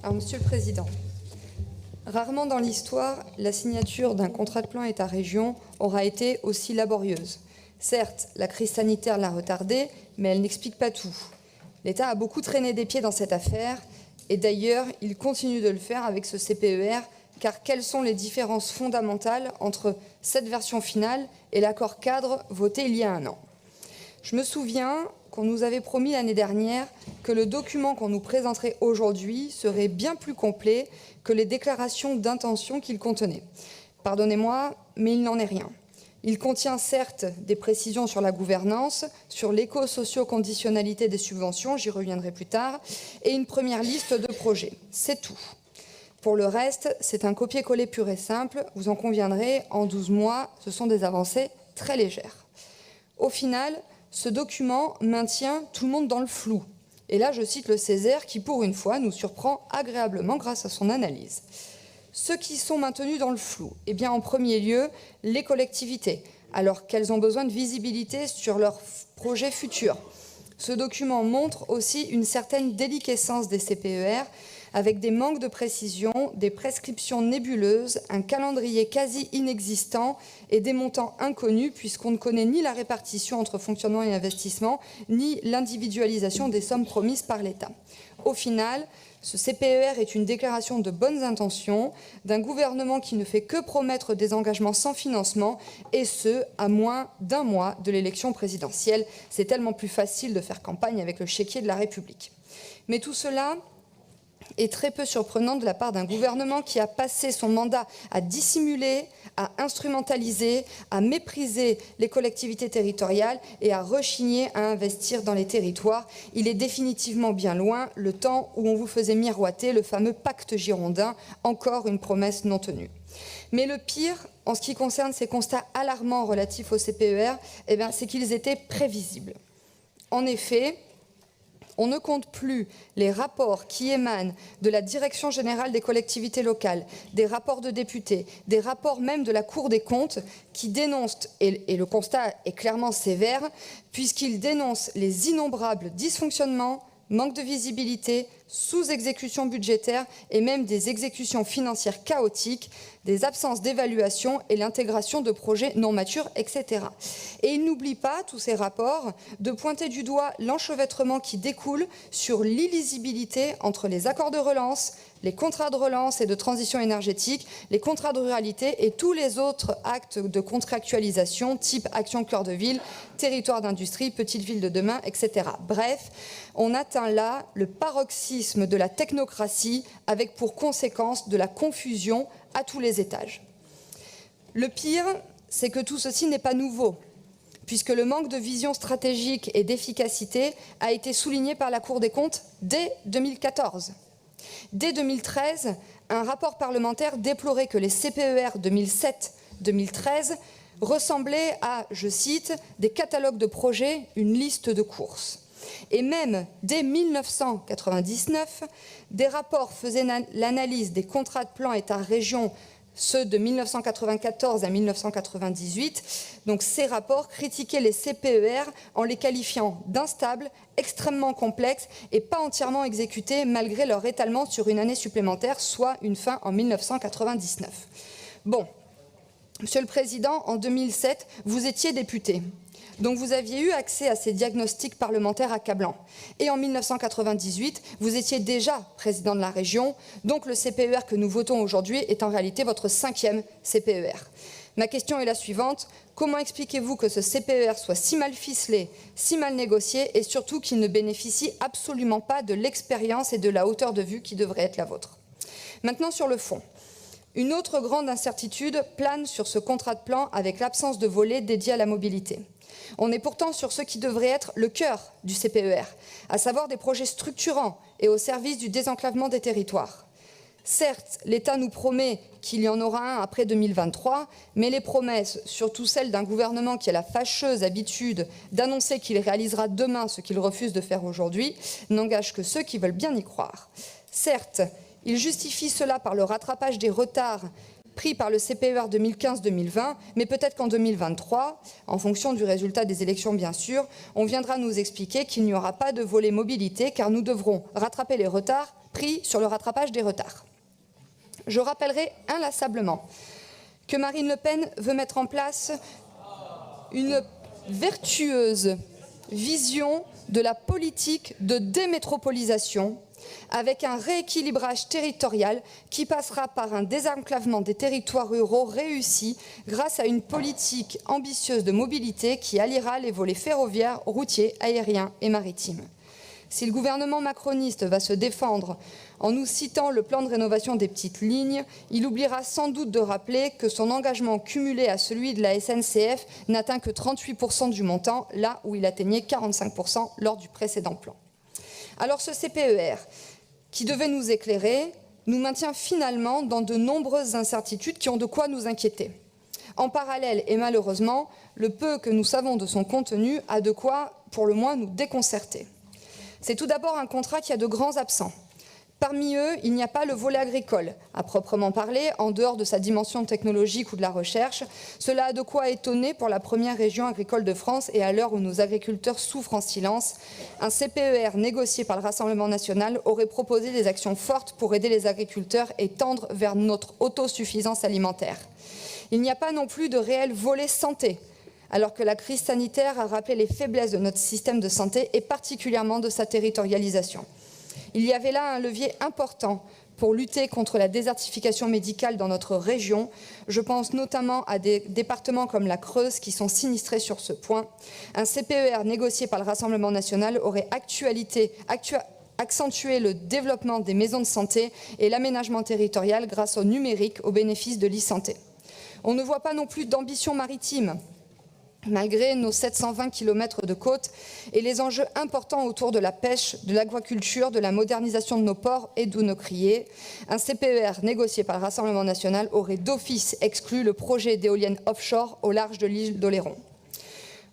Alors, Monsieur le Président, rarement dans l'histoire, la signature d'un contrat de plan État-région aura été aussi laborieuse. Certes, la crise sanitaire l'a retardée, mais elle n'explique pas tout. L'État a beaucoup traîné des pieds dans cette affaire, et d'ailleurs, il continue de le faire avec ce CPER, car quelles sont les différences fondamentales entre cette version finale et l'accord cadre voté il y a un an? Je me souviens qu'on nous avait promis l'année dernière que le document qu'on nous présenterait aujourd'hui serait bien plus complet que les déclarations d'intention qu'il contenait. Pardonnez-moi, mais il n'en est rien. Il contient certes des précisions sur la gouvernance, sur l'éco-socio-conditionnalité des subventions, j'y reviendrai plus tard, et une première liste de projets. C'est tout. Pour le reste, c'est un copier-coller pur et simple. Vous en conviendrez, en 12 mois, ce sont des avancées très légères. Au final, ce document maintient tout le monde dans le flou. Et là, je cite le Césaire qui, pour une fois, nous surprend agréablement grâce à son analyse. Ceux qui sont maintenus dans le flou, eh bien, en premier lieu, les collectivités, alors qu'elles ont besoin de visibilité sur leurs projets futurs. Ce document montre aussi une certaine déliquescence des CPER, avec des manques de précision, des prescriptions nébuleuses, un calendrier quasi inexistant et des montants inconnus puisqu'on ne connaît ni la répartition entre fonctionnement et investissement, ni l'individualisation des sommes promises par l'État. Au final, ce CPER est une déclaration de bonnes intentions d'un gouvernement qui ne fait que promettre des engagements sans financement, et ce, à moins d'un mois de l'élection présidentielle. C'est tellement plus facile de faire campagne avec le chéquier de la République. Mais tout cela est très peu surprenant de la part d'un gouvernement qui a passé son mandat à dissimuler, à instrumentaliser, à mépriser les collectivités territoriales et à rechigner à investir dans les territoires. Il est définitivement bien loin le temps où on vous faisait miroiter le fameux pacte girondin, encore une promesse non tenue. Mais le pire, en ce qui concerne ces constats alarmants relatifs au CPER, c'est qu'ils étaient prévisibles. En effet, on ne compte plus les rapports qui émanent de la Direction générale des collectivités locales, des rapports de députés, des rapports même de la Cour des comptes qui dénoncent, et le constat est clairement sévère, puisqu'ils dénoncent les innombrables dysfonctionnements, manque de visibilité, sous-exécution budgétaire et même des exécutions financières chaotiques, des absences d'évaluation et l'intégration de projets non matures, etc. Et il n'oublie pas, tous ces rapports, de pointer du doigt l'enchevêtrement qui découle sur l'illisibilité entre les accords de relance, les contrats de relance et de transition énergétique, les contrats de ruralité et tous les autres actes de contractualisation, type action cœur de ville, territoire d'industrie, petite ville de demain, etc. Bref, on atteint là le paroxysme de la technocratie avec pour conséquence de la confusion à tous les étages. Le pire, c'est que tout ceci n'est pas nouveau, puisque le manque de vision stratégique et d'efficacité a été souligné par la Cour des comptes dès 2014. Dès 2013, un rapport parlementaire déplorait que les CPER 2007-2013 ressemblaient à, je cite, des catalogues de projets, une liste de courses. Et même dès 1999, des rapports faisaient l'analyse des contrats de plan État-région, ceux de 1994 à 1998. Donc ces rapports critiquaient les CPER en les qualifiant d'instables, extrêmement complexes et pas entièrement exécutés malgré leur étalement sur une année supplémentaire, soit une fin en 1999. Bon, Monsieur le Président, en 2007, vous étiez député. Donc vous aviez eu accès à ces diagnostics parlementaires accablants. Et en 1998, vous étiez déjà président de la région, donc le CPER que nous votons aujourd'hui est en réalité votre 5e CPER. Ma question est la suivante, comment expliquez-vous que ce CPER soit si mal ficelé, si mal négocié et surtout qu'il ne bénéficie absolument pas de l'expérience et de la hauteur de vue qui devrait être la vôtre? Maintenant sur le fond. Une autre grande incertitude plane sur ce contrat de plan avec l'absence de volet dédié à la mobilité. On est pourtant sur ce qui devrait être le cœur du CPER, à savoir des projets structurants et au service du désenclavement des territoires. Certes, l'État nous promet qu'il y en aura un après 2023, mais les promesses, surtout celles d'un gouvernement qui a la fâcheuse habitude d'annoncer qu'il réalisera demain ce qu'il refuse de faire aujourd'hui, n'engagent que ceux qui veulent bien y croire. Certes, il justifie cela par le rattrapage des retards pris par le CPER 2015-2020, mais peut-être qu'en 2023, en fonction du résultat des élections bien sûr, on viendra nous expliquer qu'il n'y aura pas de volet mobilité car nous devrons rattraper les retards pris sur le rattrapage des retards. Je rappellerai inlassablement que Marine Le Pen veut mettre en place une vertueuse vision de la politique de démétropolisation avec un rééquilibrage territorial qui passera par un désenclavement des territoires ruraux réussi grâce à une politique ambitieuse de mobilité qui alliera les volets ferroviaires, routiers, aériens et maritimes. Si le gouvernement macroniste va se défendre en nous citant le plan de rénovation des petites lignes, il oubliera sans doute de rappeler que son engagement cumulé à celui de la SNCF n'atteint que 38% du montant, là où il atteignait 45% lors du précédent plan. Alors ce CPER, qui devait nous éclairer, nous maintient finalement dans de nombreuses incertitudes qui ont de quoi nous inquiéter. En parallèle, et malheureusement, le peu que nous savons de son contenu a de quoi, pour le moins, nous déconcerter. C'est tout d'abord un contrat qui a de grands absents. Parmi eux, il n'y a pas le volet agricole, à proprement parler, en dehors de sa dimension technologique ou de la recherche. Cela a de quoi étonner pour la première région agricole de France et à l'heure où nos agriculteurs souffrent en silence. Un CPER négocié par le Rassemblement national aurait proposé des actions fortes pour aider les agriculteurs et tendre vers notre autosuffisance alimentaire. Il n'y a pas non plus de réel volet santé, alors que la crise sanitaire a rappelé les faiblesses de notre système de santé et particulièrement de sa territorialisation. Il y avait là un levier important pour lutter contre la désertification médicale dans notre région. Je pense notamment à des départements comme la Creuse qui sont sinistrés sur ce point. Un CPER négocié par le Rassemblement national aurait accentué le développement des maisons de santé et l'aménagement territorial grâce au numérique au bénéfice de l'e-santé. On ne voit pas non plus d'ambition maritime, malgré nos 720 km de côte et les enjeux importants autour de la pêche, de l'aquaculture, de la modernisation de nos ports et de nos criers. Un CPER négocié par le Rassemblement national aurait d'office exclu le projet d'éolienne offshore au large de l'île d'Oléron.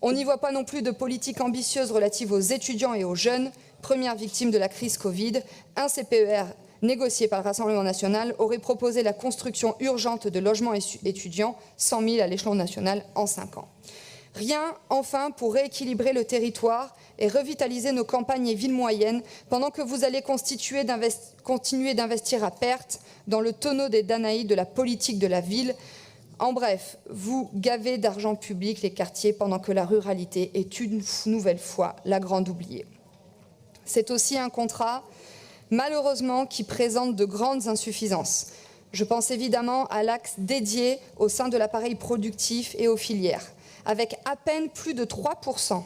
On n'y voit pas non plus de politique ambitieuse relative aux étudiants et aux jeunes, premières victimes de la crise Covid. Un CPER négocié par le Rassemblement national aurait proposé la construction urgente de logements étudiants, 100 000 à l'échelon national en 5 ans. Rien, enfin, pour rééquilibrer le territoire et revitaliser nos campagnes et villes moyennes, pendant que vous allez continuer d'investir à perte dans le tonneau des Danaïdes de la politique de la ville. En bref, vous gavez d'argent public les quartiers pendant que la ruralité est une nouvelle fois la grande oubliée. C'est aussi un contrat, malheureusement, qui présente de grandes insuffisances. Je pense évidemment à l'axe dédié au sein de l'appareil productif et aux filières. Avec à peine plus de 3%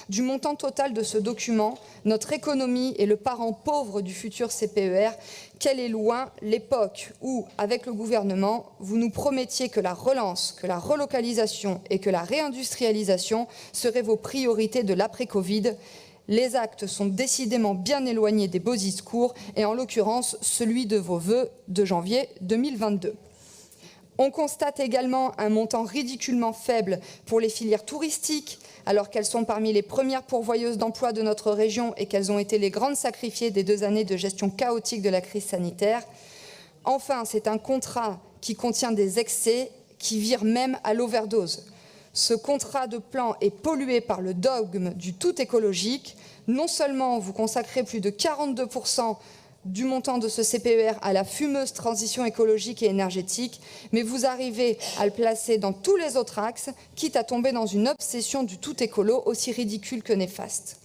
du montant total de ce document, notre économie est le parent pauvre du futur CPER. Quelle est loin l'époque où, avec le gouvernement, vous nous promettiez que la relance, que la relocalisation et que la réindustrialisation seraient vos priorités de l'après-Covid. Les actes sont décidément bien éloignés des beaux discours et en l'occurrence celui de vos vœux de janvier 2022. On constate également un montant ridiculement faible pour les filières touristiques, alors qu'elles sont parmi les premières pourvoyeuses d'emplois de notre région et qu'elles ont été les grandes sacrifiées des 2 années de gestion chaotique de la crise sanitaire. Enfin, c'est un contrat qui contient des excès qui virent même à l'overdose. Ce contrat de plan est pollué par le dogme du tout écologique. Non seulement vous consacrez plus de 42% du montant de ce CPER à la fumeuse transition écologique et énergétique, mais vous arrivez à le placer dans tous les autres axes, quitte à tomber dans une obsession du tout écolo aussi ridicule que néfaste.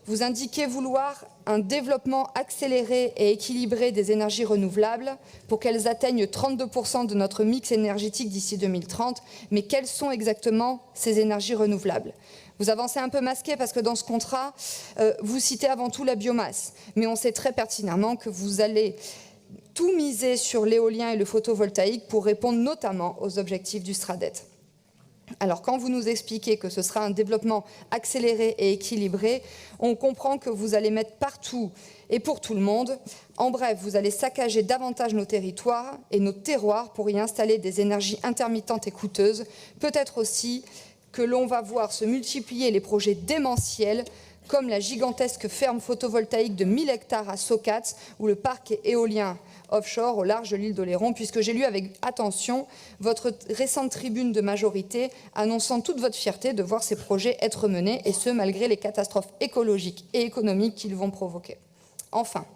Vous indiquez vouloir un développement accéléré et équilibré des énergies renouvelables pour qu'elles atteignent 32% de notre mix énergétique d'ici 2030, mais quelles sont exactement ces énergies renouvelables ? Vous avancez un peu masqué parce que dans ce contrat, vous citez avant tout la biomasse. Mais on sait très pertinemment que vous allez tout miser sur l'éolien et le photovoltaïque pour répondre notamment aux objectifs du SRADET. Alors quand vous nous expliquez que ce sera un développement accéléré et équilibré, on comprend que vous allez mettre partout et pour tout le monde. En bref, vous allez saccager davantage nos territoires et nos terroirs pour y installer des énergies intermittentes et coûteuses. Peut-être aussi que l'on va voir se multiplier les projets démentiels comme la gigantesque ferme photovoltaïque de 1000 hectares à Socats ou le parc éolien offshore au large de l'île d'Oléron, puisque j'ai lu avec attention votre récente tribune de majorité annonçant toute votre fierté de voir ces projets être menés, et ce malgré les catastrophes écologiques et économiques qu'ils vont provoquer. Enfin,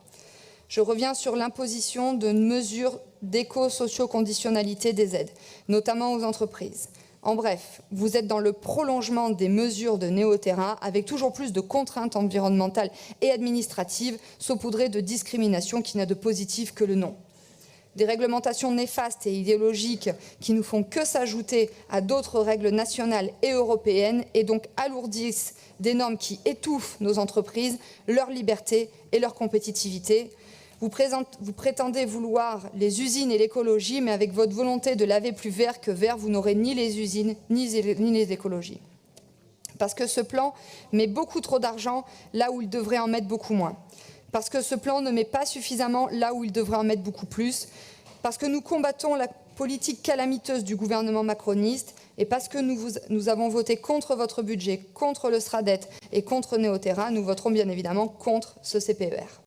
Je reviens sur l'imposition de mesures d'éco-socio-conditionnalité des aides, notamment aux entreprises. En bref, vous êtes dans le prolongement des mesures de Néo-Terra avec toujours plus de contraintes environnementales et administratives saupoudrées de discrimination qui n'a de positif que le nom. Des réglementations néfastes et idéologiques qui ne font que s'ajouter à d'autres règles nationales et européennes et donc alourdissent des normes qui étouffent nos entreprises, leur liberté et leur compétitivité. Vous prétendez vouloir les usines et l'écologie, mais avec votre volonté de laver plus vert que vert, vous n'aurez ni les usines ni les écologies. Parce que ce plan met beaucoup trop d'argent là où il devrait en mettre beaucoup moins. Parce que ce plan ne met pas suffisamment là où il devrait en mettre beaucoup plus. Parce que nous combattons la politique calamiteuse du gouvernement macroniste et parce que nous avons voté contre votre budget, contre le SRADDET et contre Néo-Terra, nous voterons bien évidemment contre ce CPER.